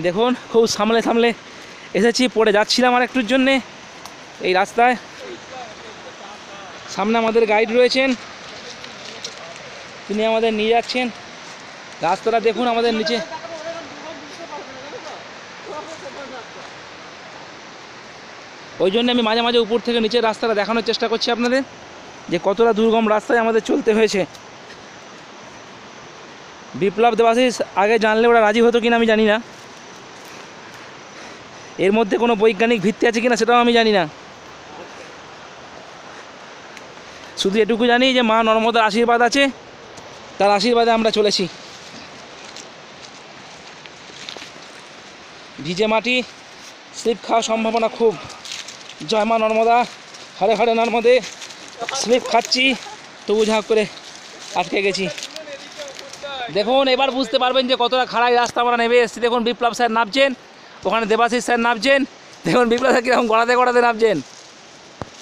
দেখুন খুব সামলে সামলে এসেছি, পড়ে যাচ্ছিলাম আর একটুর জন্যে এই রাস্তায়। সামনে আমাদের গাইড রয়েছেন, তিনি আমাদের নিয়ে যাচ্ছেন। রাস্তাটা দেখুন আমাদের নিচে, ওই জন্য আমি মাঝে মাঝে উপর থেকে নিচের রাস্তাটা দেখানোর চেষ্টা করছি আপনাদের, যে কতটা দুর্গম রাস্তায় আমাদের চলতে হয়েছে। বিপ্লব দেবাশিস আগে জানলে ওরা রাজি হতো কিনা আমি জানি না, এর মধ্যে কোনো বৈজ্ঞানিক ভিত্তি আছে কিনা সেটাও আমি জানি না। শুধু এটুকু জানি যে মা নর্মদার আশীর্বাদ আছে, তার আশীর্বাদে আমরা চলেছি। ভিজে মাটি, স্লিপ খাওয়ার সম্ভাবনা খুব। জয় মা নর্মদা, হরে হরে নর্মদে। স্লিপ খাচ্ছি, তবু ঝাঁক করে আটকে গেছি। দেখুন এবার বুঝতে পারবেন যে কতটা খারাপ রাস্তা আমরা নেমে এসেছি। দেখুন বিপ্লব স্যার নামছেন, ওখানে দেবাশিস স্যার নামছেন, দেখুন বিপ্লব স্যার কীরকম গড়াতে গড়াতে নামছেন।